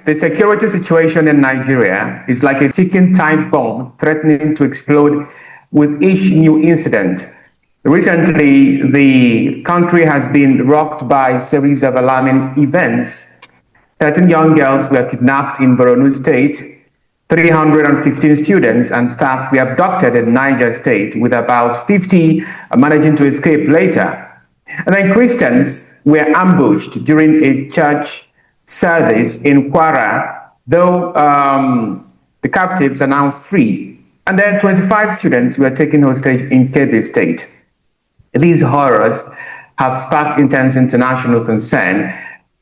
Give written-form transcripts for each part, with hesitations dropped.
The security situation in Nigeria is like a ticking time bomb threatening to explode with each new incident. Recently, the country has been rocked by a series of alarming events. 13 young girls were kidnapped in Borno State. 315 students and staff were abducted in Niger State, with about 50 managing to escape later. And then Christians were ambushed during a church service in Kwara, though the captives are now free. And then 25 students were taken hostage in Kebbi State. These horrors have sparked intense international concern.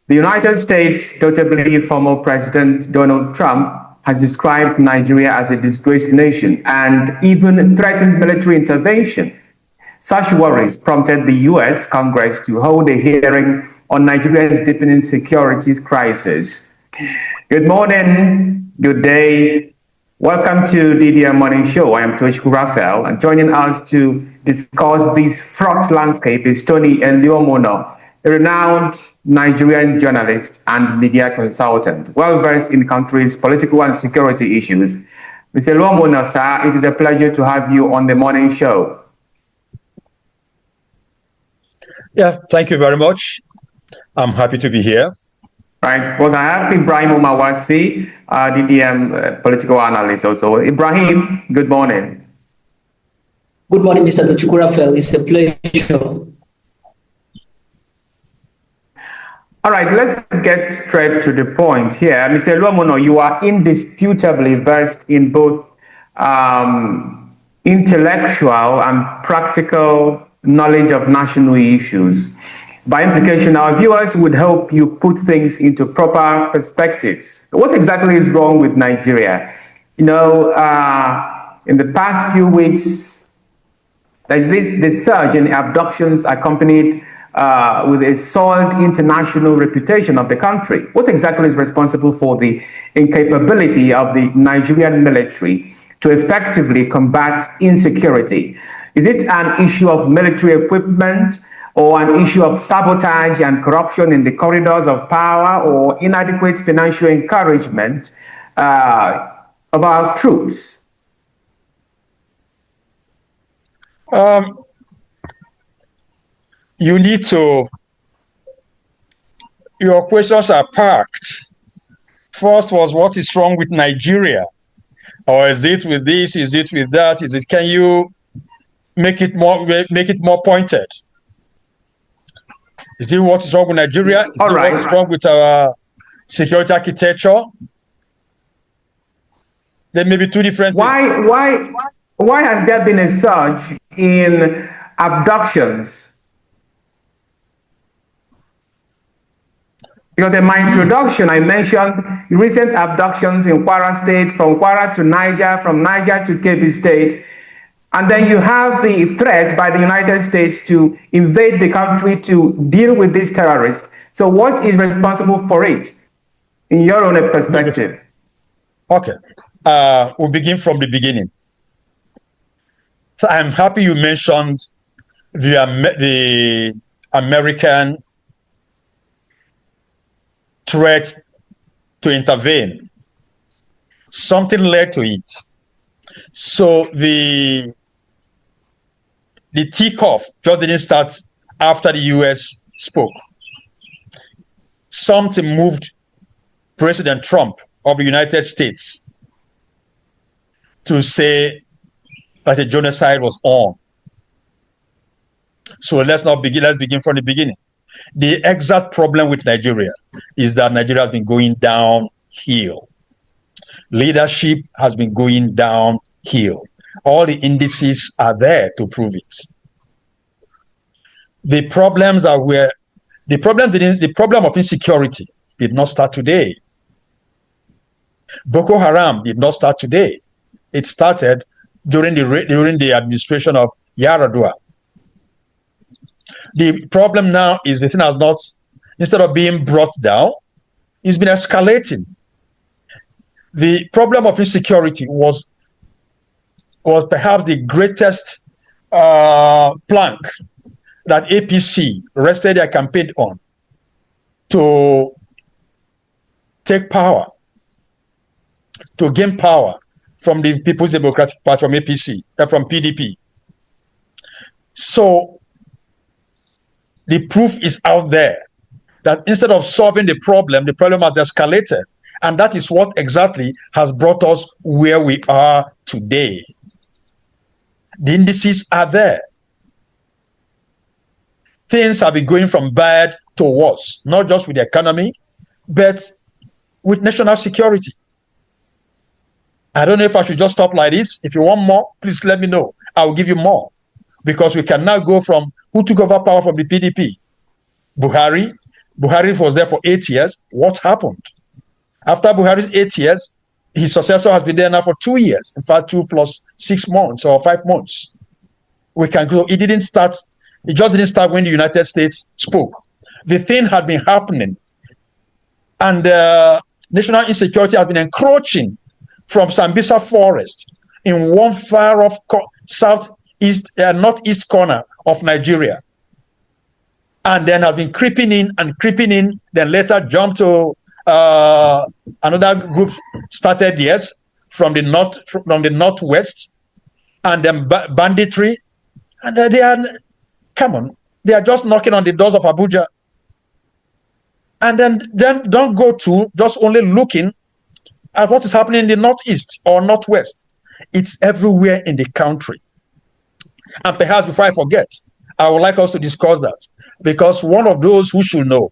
The United States, notably former President Donald Trump, has described Nigeria as a disgraced nation and even threatened military intervention. Such worries prompted the U.S. Congress to hold a hearing on Nigeria's deepening security crisis. Good morning, good day. Welcome to DDM Morning Show. I am Toshku Raphael, and joining us to discuss this fraught landscape is Tony Eluemunor, a renowned Nigerian journalist and media consultant, well-versed in the country's political and security issues. Mr. Eluemunor, sir, it is a pleasure to have you on the morning show. Yeah, thank you very much. I'm happy to be here. Right. Well, I have Ibrahim Umawasi, DDM political analyst also. Ibrahim, good morning. Good morning, Mr. Tochukwu Raphael. It's a pleasure. All right, let's get straight to the point here. Mr. Eluemunor, you are indisputably versed in both intellectual and practical knowledge of national issues. By implication, our viewers would help you put things into proper perspectives. What exactly is wrong with Nigeria? You know, in the past few weeks, the surge in abductions accompanied with a soiled international reputation of the country. What exactly is responsible for the incapability of the Nigerian military to effectively combat insecurity? Is it an issue of military equipment, or an issue of sabotage and corruption in the corridors of power, or inadequate financial encouragement of our troops? You need to, your questions are packed. First was, what is wrong with Nigeria? Or is it with this, is it with that? Is it, can you make it more pointed? Is it what is wrong with Nigeria? Is All it right. what is wrong with our security architecture? There may be two different things. Why has there been a surge in abductions? Because in my introduction, I mentioned recent abductions in Kwara State, from Kwara to Niger, from Niger to Kebbi State. And then you have the threat by the United States to invade the country to deal with these terrorists. So what is responsible for it, in your own perspective? Okay, we'll begin from the beginning. So I'm happy you mentioned the American threat to intervene. Something led to it. So the takeoff just didn't start after the U.S. spoke. Something moved President Trump of the United States to say that a genocide was on. So let's begin from the beginning. The exact problem with Nigeria is that Nigeria has been going downhill. Leadership has been going downhill. All the indices are there to prove it. The problem of insecurity did not start today. Boko Haram did not start today. It started during the administration of Yaradua. The problem now is the thing has not, instead of being brought down, it's been escalating. The problem of insecurity was perhaps the greatest plank that APC rested their campaign on to take power to gain power from the People's Democratic Party, from APC, from PDP. So the proof is out there that instead of solving the problem has escalated. And that is what exactly has brought us where we are today. The indices are there. Things have been going from bad to worse, not just with the economy, but with national security. I don't know if I should just stop like this. If you want more, please let me know. I will give you more. Because we can now go from who took over power from the PDP? Buhari. Buhari was there for 8 years. What happened? After Buhari's 8 years, his successor has been there now for 2 years. In fact, 2 plus 6 months or 5 months. We can go. It just didn't start when the United States spoke. The thing had been happening. And national insecurity has been encroaching from Sambisa Forest in one far off northeast corner of Nigeria. And then has been creeping in, then later jumped to another group started, yes, from the northwest, and then banditry. And they are just knocking on the doors of Abuja. And then don't go to just only looking at what is happening in the northeast or northwest. It's everywhere in the country. And perhaps before I forget, I would like us to discuss that, because one of those who should know,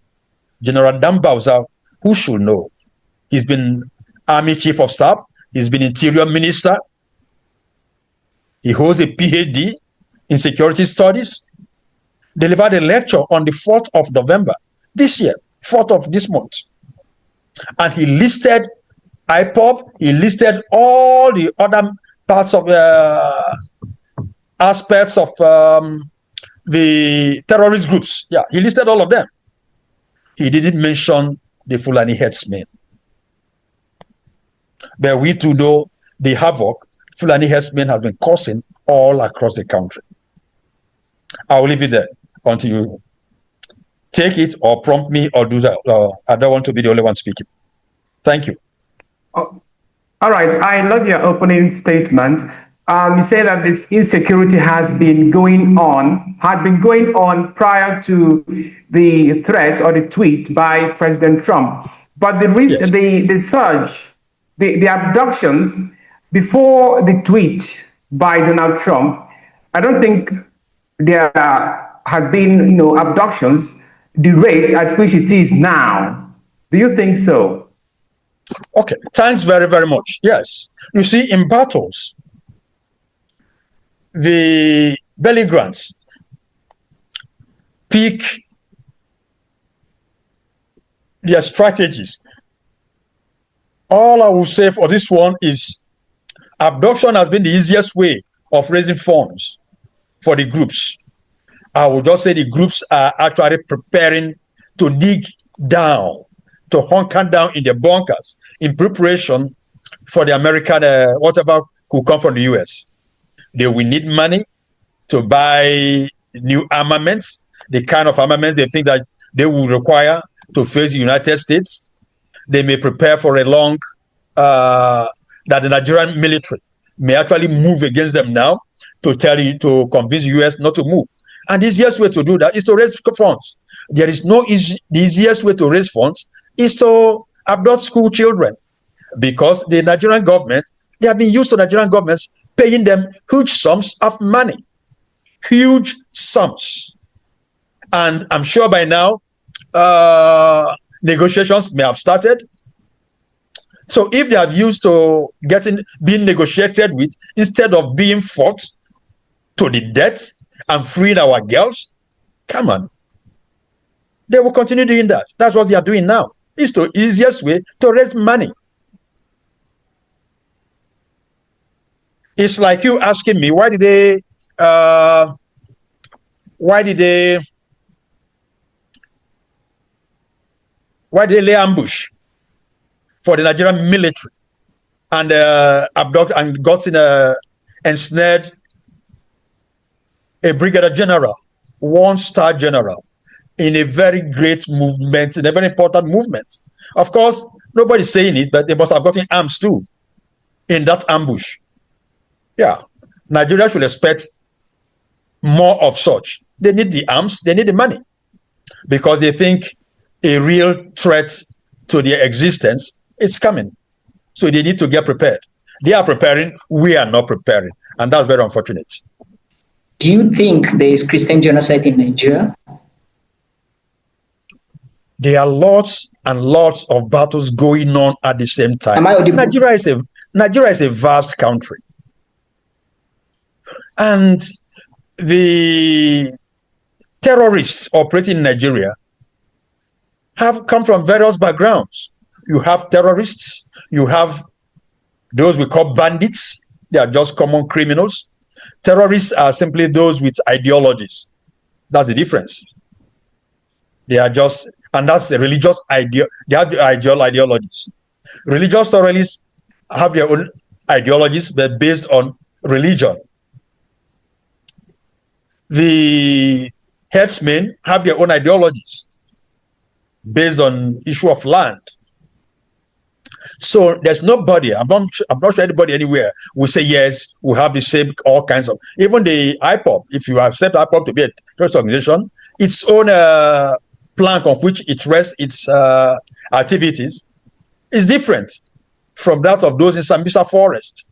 General Dambauza, who should know, he's been Army Chief of Staff, he's been Interior Minister, he holds a PhD in Security Studies, delivered a lecture on the 4th of November this year, 4th of this month. And he listed IPOB, he listed all the other parts of aspects of the terrorist groups. Yeah, he listed all of them. He didn't mention the Fulani headsmen. But we too know the havoc Fulani headsmen has been causing all across the country. I will leave it there until you take it or prompt me or do that. I don't want to be the only one speaking. Thank you. Oh, all right. I love your opening statement. You say that this insecurity had been going on prior to the threat or the tweet by President Trump. But the surge, the abductions before the tweet by Donald Trump, I don't think there have been, abductions the rate at which it is now. Do you think so? Okay, thanks very, very much. Yes. You see, in battles, the belligerents pick their strategies. All I will say for this one is abduction has been the easiest way of raising funds for the groups. I will just say the groups are actually preparing to dig down, to hunker down in the bunkers in preparation for the American, whatever could come from the U.S. They will need money to buy new armaments, the kind of armaments they think that they will require to face the United States. They may prepare for a long, that the Nigerian military may actually move against them now to convince the U.S. not to move. And the easiest way to do that is to raise funds. There is no the easiest way to raise funds is to abduct school children, because the Nigerian government, they have been used to Nigerian governments paying them huge sums of money, huge sums. And I'm sure by now, negotiations may have started. So if they have used to being negotiated with instead of being fought to the death and freeing our girls, come on. They will continue doing that. That's what they are doing now. It's the easiest way to raise money. It's like you asking me, why did they lay ambush for the Nigerian military and abduct and ensnared a brigadier general, one-star general, in a very great movement, in a very important movement. Of course, nobody's saying it, but they must have gotten arms too. in that ambush. Yeah, Nigeria should expect more of such. They need the arms, they need the money, because they think a real threat to their existence is coming. So they need to get prepared. They are preparing, we are not preparing, and that's very unfortunate. Do you think there is Christian genocide in Nigeria? There are lots and lots of battles going on at the same time. Nigeria is a vast country. And the terrorists operating in Nigeria have come from various backgrounds. You have terrorists, you have those we call bandits. They are just common criminals. Terrorists are simply those with ideologies. That's the difference. They are just, and that's the religious idea. They have the ideologies. Religious terrorists have their own ideologies, but based on religion. The headsmen have their own ideologies based on issue of land. So there's nobody, I'm not sure anybody anywhere will say, yes, we have the same, all kinds of, even the IPOB, if you accept IPOB to be a terrorist organization, its own plank on which it rests its activities is different from that of those in Sambisa Forest.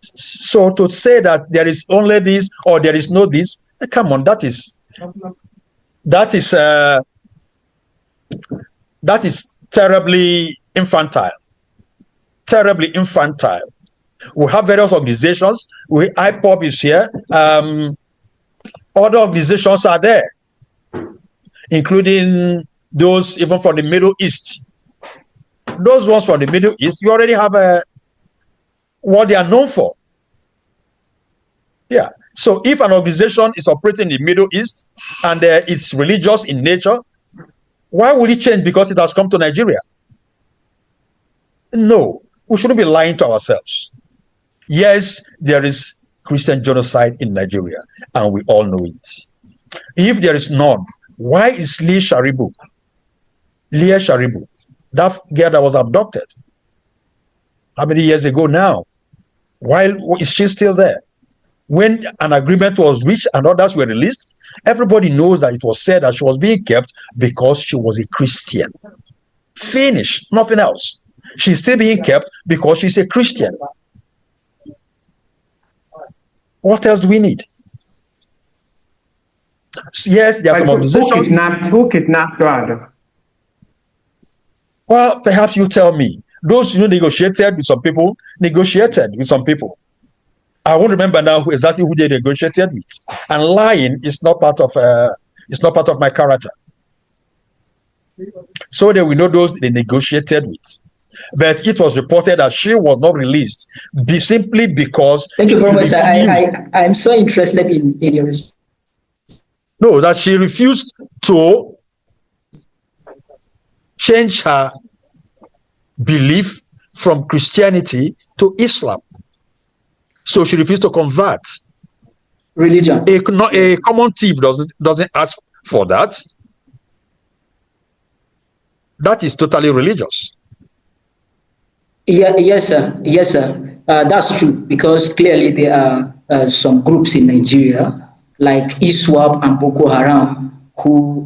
So to say that there is only this or there is no this, come on, that is terribly infantile. Terribly infantile. We have various organizations. IPOB is here. Other organizations are there, including those even from the Middle East. Those ones from the Middle East, you already have what they are known for. Yeah. So if an organization is operating in the Middle East and it's religious in nature, why would it change because it has come to Nigeria? No, we shouldn't be lying to ourselves. Yes, there is Christian genocide in Nigeria, and we all know it. If there is none, why is Leah Sharibu, that girl that was abducted, how many years ago now? Why is she still there? When an agreement was reached and others were released, everybody knows that it was said that she was being kept because she was a Christian. Finish, nothing else. She's still being kept because she's a Christian. What else do we need? Yes, there are some organizations. Who kidnapped her? Well, perhaps you tell me. Those who negotiated with some people. I won't remember now exactly who they negotiated with. And lying is not part of my character. So that we know those they negotiated with. But it was reported that she was not released simply because. Thank you very much. I'm so interested in your response. No, that she refused to change her belief from Christianity to Islam. So she refused to convert. Religion. A common thief doesn't ask for that. That is totally religious. Yeah, yes, sir. Yes, sir. That's true, because clearly there are some groups in Nigeria, like ISWAP and Boko Haram, who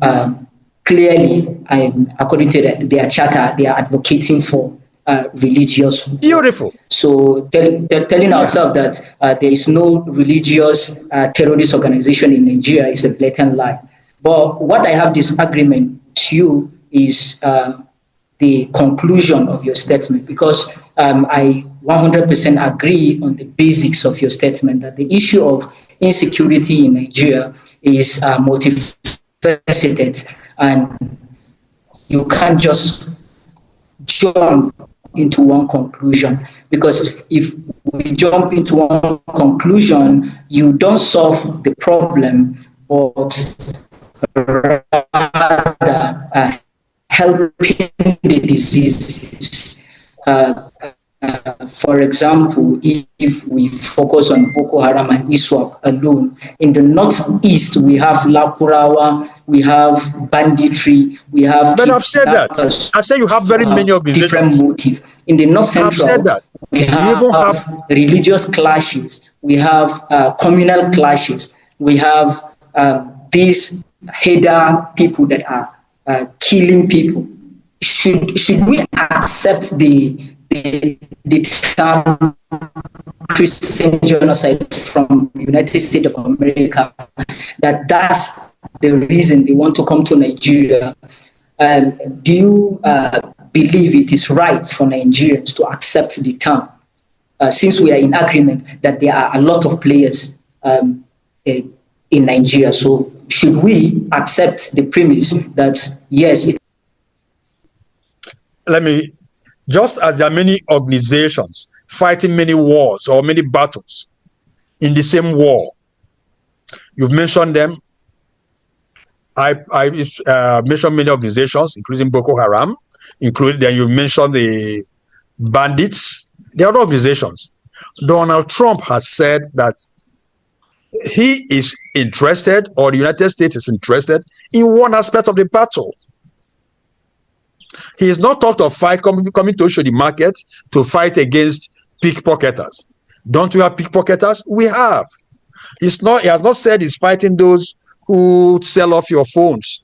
clearly, according to their charter, they are advocating for religious. Beautiful. So telling ourselves that there is no religious terrorist organization in Nigeria is a blatant lie. But what I have disagreement to you is the conclusion of your statement, because I 100% agree on the basics of your statement that the issue of insecurity in Nigeria is multifaceted, and you can't just jump into one conclusion, because if we jump into one conclusion, you don't solve the problem, but rather helping the diseases. For example, if we focus on Boko Haram and ISWAP alone, in the northeast we have Lakurawa, we have banditry, we have. But I've said that. I say you have very many organizations. Different motive. In the north central, We have religious clashes. We have communal clashes. We have these Haida people that are killing people. Should we accept the term Christian genocide from United States of America, that's the reason they want to come to Nigeria? Do you believe it is right for Nigerians to accept the term, since we are in agreement that there are a lot of players in Nigeria? So should we accept the premise that, yes, let me, just as there are many organizations fighting many wars or many battles in the same war, you've mentioned them. I mentioned many organizations, including Boko Haram, then you mentioned the bandits. There are other organizations. Donald Trump has said that he is interested, or the United States is interested, in one aspect of the battle. He has not talked of fight coming to the market to fight against pickpocketers. Don't we have pickpocketers? We have. He has not said he's fighting those who sell off your phones.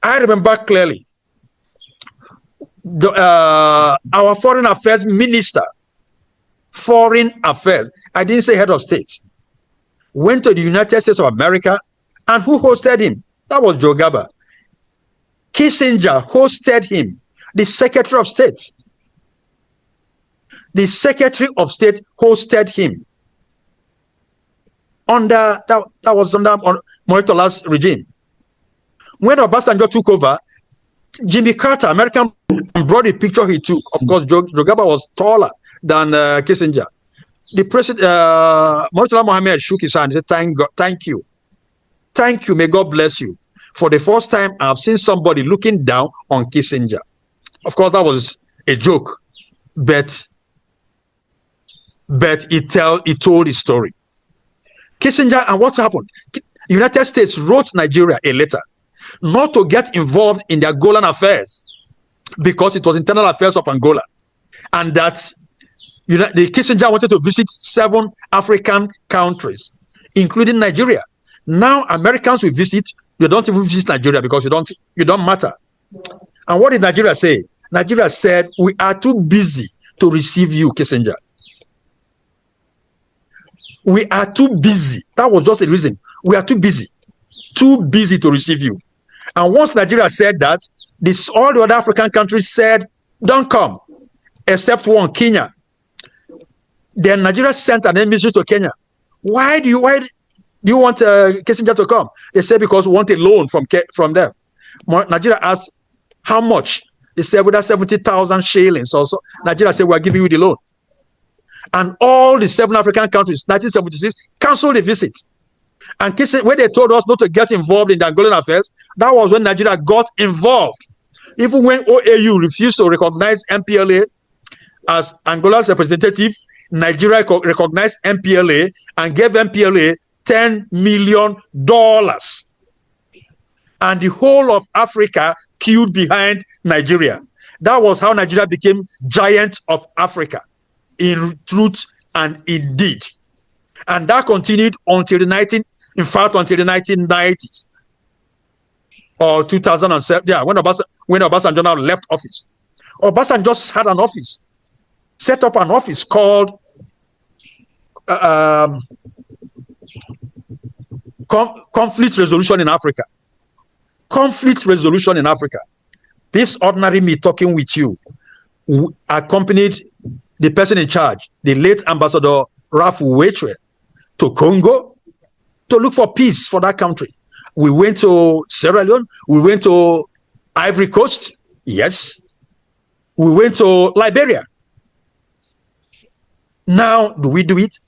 I remember clearly our foreign affairs minister, I didn't say head of state, went to the United States of America, and who hosted him? That was Joe Garber. Kissinger hosted him, the Secretary of State. The Secretary of State hosted him. That was under Moritola's regime. When Obasanjo took over, Jimmy Carter, American, brought a picture he took. Of course, Joe Garber was taller than Kissinger. The president, Murtala Mohammed, shook his hand and said, "Thank God, thank you. Thank you, may God bless you. For the first time, I've seen somebody looking down on Kissinger." Of course, that was a joke, but it told his story. Kissinger, and what happened? The United States wrote Nigeria a letter not to get involved in the Angolan affairs because it was internal affairs of Angola, and that the Kissinger wanted to visit 7 African countries, including Nigeria. Now Americans will visit. You don't even visit Nigeria because you don't matter. And what did Nigeria say? Nigeria said, "We are too busy to receive you, Kissinger. We are too busy." That was just the reason. We are too busy to receive you. And once Nigeria said that, all the other African countries said, "Don't come," except one, Kenya. Then Nigeria sent an embassy to Kenya. Why do you want Kissinger to come? They said, "Because we want a loan from them." Nigeria asked, "How much?" They said, "Whether 70,000 shillings." Also, Nigeria said, "We are giving you the loan." And all the 7 African countries, 1976, canceled the visit. And when they told us not to get involved in the Angolan affairs, that was when Nigeria got involved. Even when OAU refused to recognize MPLA as Angola's representative, Nigeria recognized MPLA and gave MPLA $10 million. And the whole of Africa queued behind Nigeria. That was how Nigeria became giant of Africa, in truth and in deed. And that continued until the 1990s or 2007. Yeah, when Obasanjo now left office. Obasanjo had an office, set up an office called Conflict Resolution in Africa. Conflict Resolution in Africa. This ordinary me talking with you accompanied the person in charge, the late Ambassador Ralph Wetwe, to Congo to look for peace for that country. We went to Sierra Leone. We went to Ivory Coast. Yes. We went to Liberia. Now, do we do it?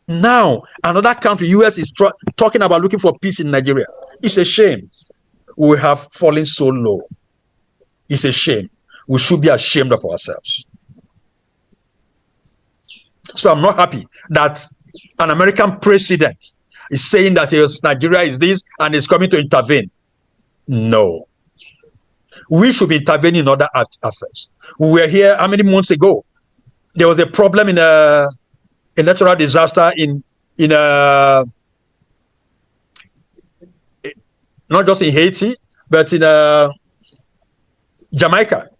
Now, another country, U.S., is talking about looking for peace in Nigeria. It's a shame. We have fallen so low. It's a shame. We should be ashamed of ourselves. So I'm not happy that an American president is saying that Nigeria is this and is coming to intervene. No. We should be intervening in other affairs. We were here how many months ago? There was a problem in a natural disaster in not just in Haiti, but in Jamaica.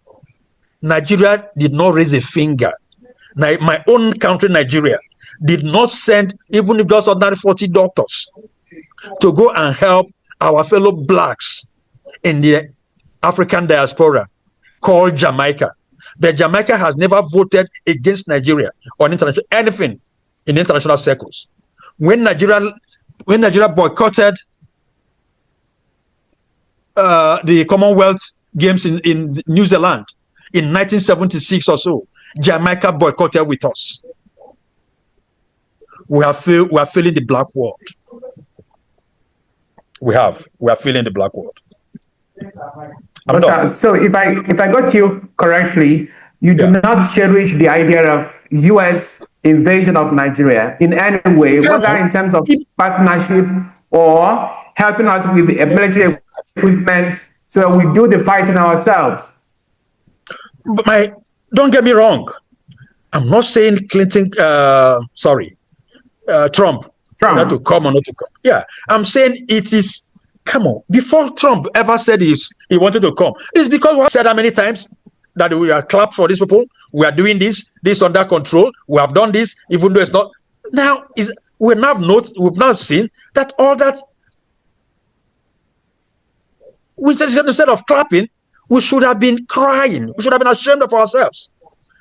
Nigeria did not raise a finger. My own country, Nigeria, did not send even if just ordinary 40 doctors to go and help our fellow blacks in the African diaspora called Jamaica. But Jamaica has never voted against Nigeria on international anything in international circles. When Nigeria boycotted the Commonwealth Games in New Zealand in 1976 or so, Jamaica boycotted with us. We are feeling the black world. We are feeling the black world. So if I got you correctly, you do not cherish the idea of U.S. invasion of Nigeria in any way, whether in terms of partnership or helping us with the military equipment, so we do the fighting ourselves. But don't get me wrong. I'm not saying Trump not to come or not to come. Yeah, I'm saying it is. Come on, before Trump ever said he wanted to come, it's because we have said how many times that we are clapped for these people. We are doing this under control. We have done this, even though it's not. Now we've now seen that all that. Instead of clapping, we should have been crying. We should have been ashamed of ourselves.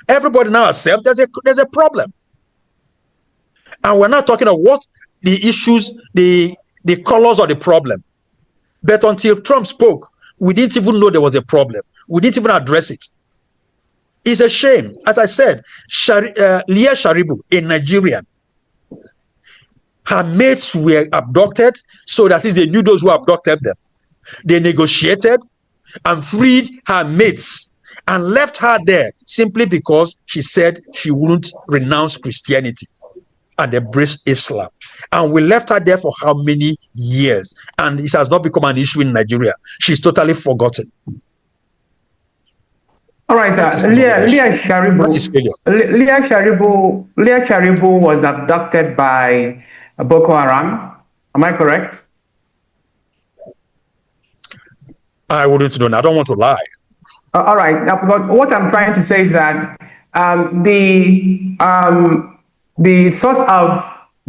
Everybody now accepts there's a problem, and we're not talking about what the issues, the colors of the problem. But until Trump spoke, we didn't even know there was a problem. We didn't even address it. It's a shame. As I said, Leah Sharibu, a Nigerian, her mates were abducted, so that at least they knew those who abducted them. They negotiated and freed her mates and left her there simply because she said she wouldn't renounce Christianity and embrace Islam. And we left her there for how many years? And it has not become an issue in Nigeria. She's totally forgotten. All right, sir. Leah Sharibu was abducted by Boko Haram. Am I correct? I wouldn't know. I don't want to lie. All right. Now, but what I'm trying to say is that the source of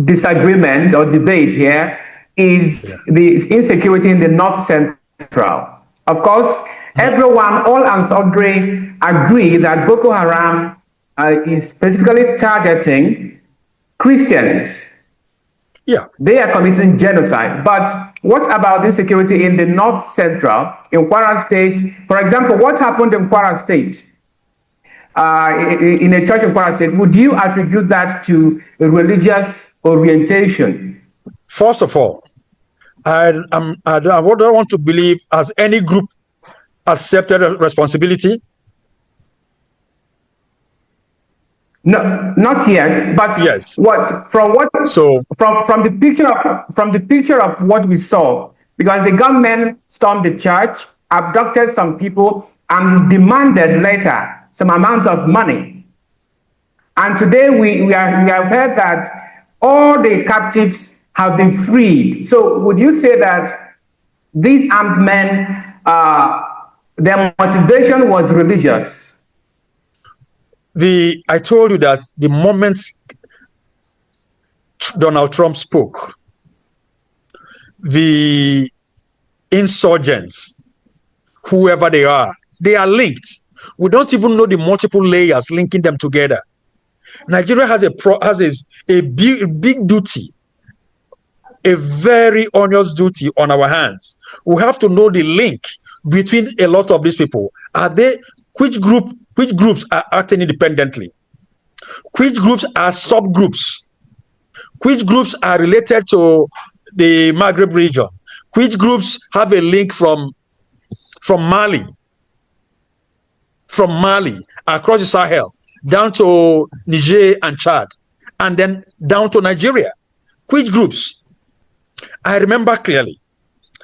disagreement or debate here is the insecurity in the North Central. Of course, everyone, all and sundry, agree that Boko Haram is specifically targeting Christians. Yeah. They are committing genocide. But what about insecurity in the North Central, in Kwara State? For example, what happened in Kwara State? In a church in Kwara State, would you attribute that to a religious orientation? First of all, I don't want to believe has any group accepted responsibility. No, not yet. But yes. From the picture of what we saw, because the gunmen stormed the church, abducted some people, and demanded later some amount of money. And today we have heard that all the captives have been freed. So would you say that these armed men, their motivation was religious? I told you that the moment Donald Trump spoke, the insurgents, whoever they are linked. We don't even know the multiple layers linking them together. Nigeria has a big duty, a very onerous duty on our hands. We have to know the link between a lot of these people. Which groups are acting independently? Which groups are subgroups? Which groups are related to the Maghreb region? Which groups have a link from Mali across the Sahel down to Niger and Chad, and then down to Nigeria? Which groups? I remember clearly.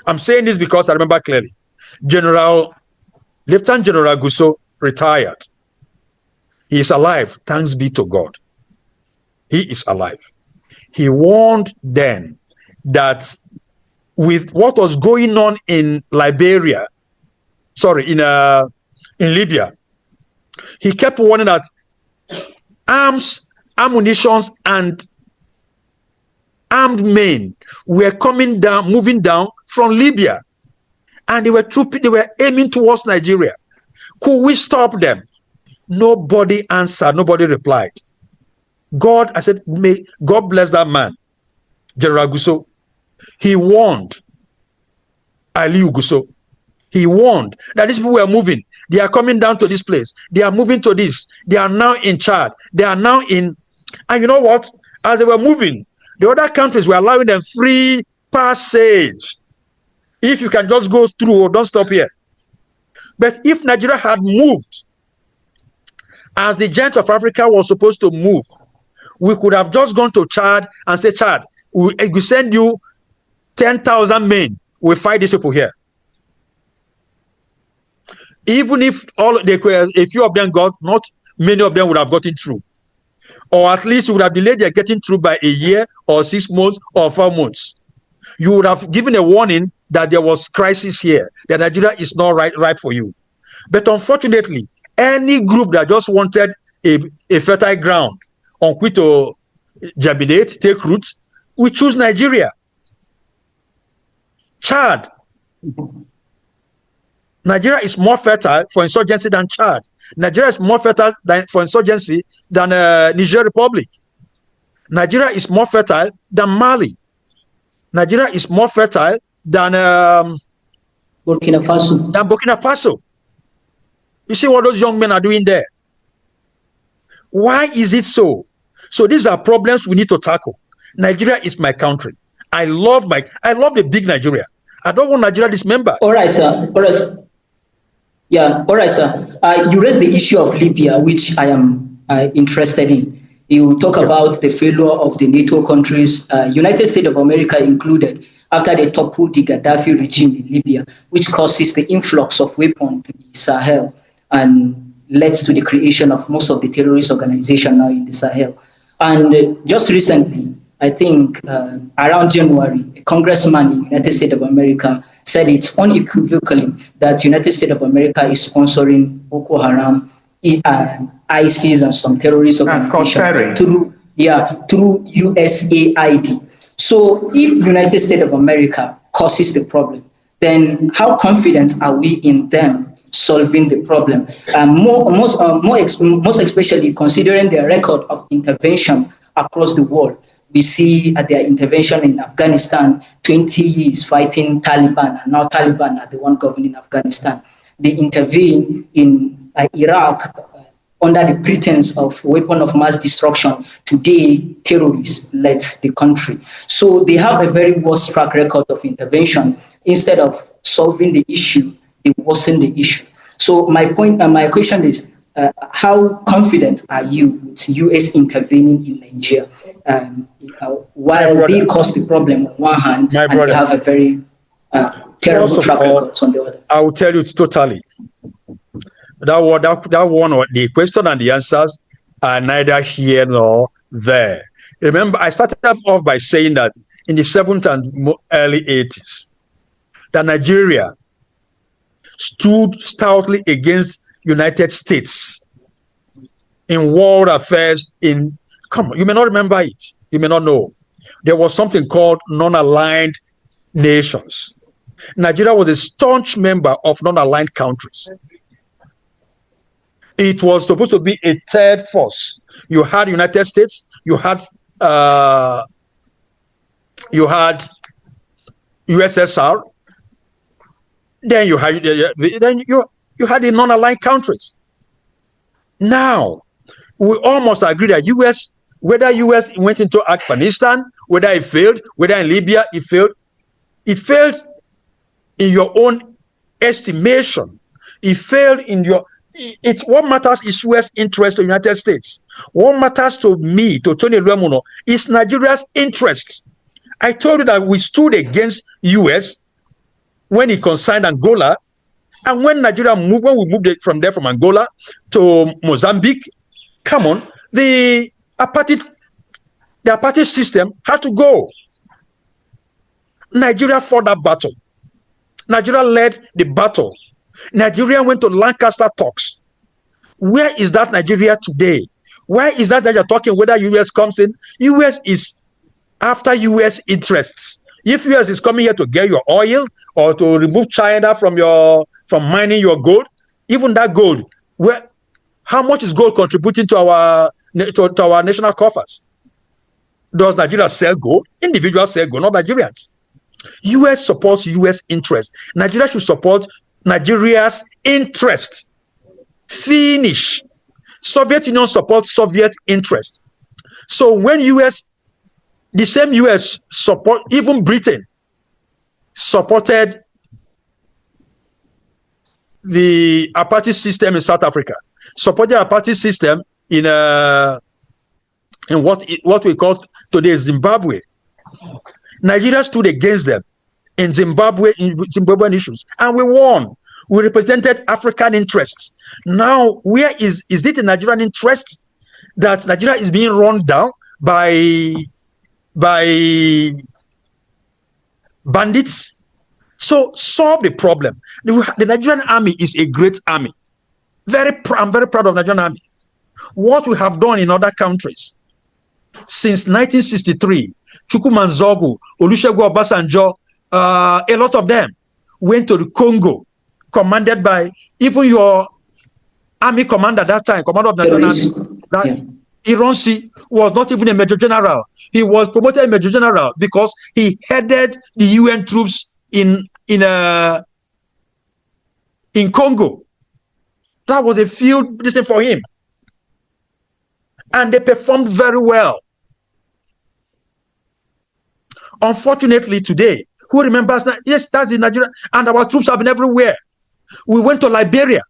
I'm saying this because I remember clearly. General Lieutenant General Gusso retired. He is alive, thanks be to God. He is alive. He warned then that with what was going on in Libya, he kept warning that arms, ammunitions, and armed men were coming down, moving down from Libya, and they were aiming towards Nigeria. Could we stop them? Nobody answered, nobody replied. I said, may God bless that man, General Gusso. He warned Aliu Gusso. He warned that these people were moving. They are coming down to this place. They are moving to this. They are now in Chad. They are now in... And you know what? As they were moving, the other countries were allowing them free passage. If you can just go through, don't stop here. But if Nigeria had moved as the giant of Africa was supposed to move, we could have just gone to Chad and said, Chad, we send you 10,000 men. We'll fight these people here. Even if a few of them got, not many of them would have gotten through. Or at least would have delayed their getting through by a year or 6 months or 4 months. You would have given a warning that there was crisis here, that Nigeria is not right for you. But unfortunately, any group that just wanted a fertile ground on which to germinate, take root, we choose Nigeria. Chad. Nigeria is more fertile for insurgency than Chad. Nigeria is more fertile for insurgency than Niger Republic. Nigeria is more fertile than Mali. Nigeria is more fertile than Burkina Faso. You see what those young men are doing there? Why is it so? So these are problems we need to tackle. Nigeria is my country. I love the big Nigeria. I don't want Nigeria dismembered. All right, sir. Yeah, all right, sir. You raised the issue of Libya, which I am interested in. You talk about the failure of the NATO countries, United States of America included, after they toppled the Gaddafi regime in Libya, which causes the influx of weapons to the Sahel and led to the creation of most of the terrorist organizations now in the Sahel. And just recently, I think around January, a congressman in the United States of America said it's unequivocally that United States of America is sponsoring Boko Haram, ISIS, and some terrorist organizations through USAID. So if United States of America causes the problem, then how confident are we in them solving the problem? Most especially considering their record of intervention across the world. We see at their intervention in Afghanistan, 20 years fighting Taliban, and now Taliban are the one governing Afghanistan. They intervene in Iraq under the pretense of weapon of mass destruction. Today, terrorists led the country. So they have a very worse track record of intervention. Instead of solving the issue, they worsen the issue. So my point and my question is, how confident are you with U.S. intervening in Nigeria while they cause the problem on one hand and they have a very terrible track record on the other? I will tell you it's totally. That one, the question and the answers are neither here nor there. Remember, I started off by saying that in the 70s and early 80s, that Nigeria stood stoutly against United States in world affairs. Come on, you may not remember it. You may not know. There was something called non-aligned nations. Nigeria was a staunch member of non-aligned countries. It was supposed to be a third force. You had United States, you had USSR, then you had the non-aligned countries. Now, we almost agree that whether US went into Afghanistan, whether it failed, whether in Libya it failed in your own estimation. It failed in your... what matters is US interest to the United States. What matters to me, to Tony Eluemunor, is Nigeria's interests. I told you that we stood against US when he consigned Angola And when Nigeria moved, when we moved it from there, from Angola to Mozambique, come on, the apartheid system had to go. Nigeria fought that battle. Nigeria led the battle. Nigeria went to Lancaster talks. Where is that Nigeria today? Why is that you're talking whether US comes in? US is after US interests. If US is coming here to get your oil or to remove China from mining your gold, even that gold, how much is gold contributing to our national coffers? Does Nigeria sell gold? Individuals sell gold, not Nigerians. US supports US interest. Nigeria should support Nigeria's interest. Finish. Soviet Union supports Soviet interest. So when the same US support, even Britain supported the apartheid system in South Africa, supported the apartheid system in what we call today Zimbabwe. Nigeria stood against them in Zimbabwean issues, and we won. We represented African interests. Now, where is it a Nigerian interest that Nigeria is being run down by bandits? So solve the problem. The Nigerian army is a great army. I'm very proud of the Nigerian army. What we have done in other countries since 1963, Chukwumanzogu, Olusegun Obasanjo, a lot of them went to the Congo, commanded by even your army commander at that time, commander of the Nigerian Army. Ironsi was not even a major general. He was promoted major general because he headed the UN troops in Congo. That was a field distance for him. And they performed very well. Unfortunately, today, who remembers that? Yes, that's in Nigeria, and our troops have been everywhere. We went to Liberia.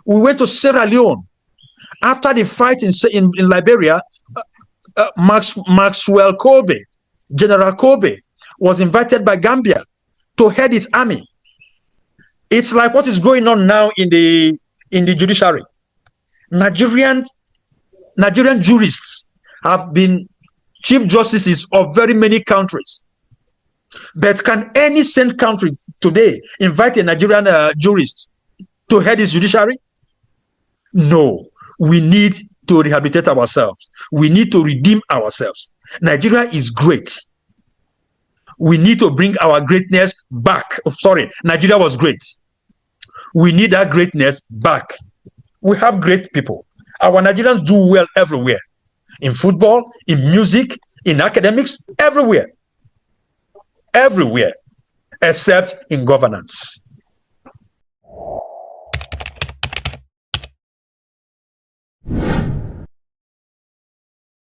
We went to Sierra Leone. After the fight in Liberia, Maxwell Kobe, General Kobe, was invited by Gambia to head its army. It's like what is going on now in the judiciary. Nigerian jurists have been chief justices of very many countries. But can any same country today invite a Nigerian jurist to head its judiciary? No. We need to rehabilitate ourselves. We need to redeem ourselves. Nigeria is great. We need to bring our greatness back. Oh, sorry, Nigeria was great. We need that greatness back. We have great people. Our Nigerians do well everywhere. In football, in music, in academics, everywhere. Everywhere, except in governance.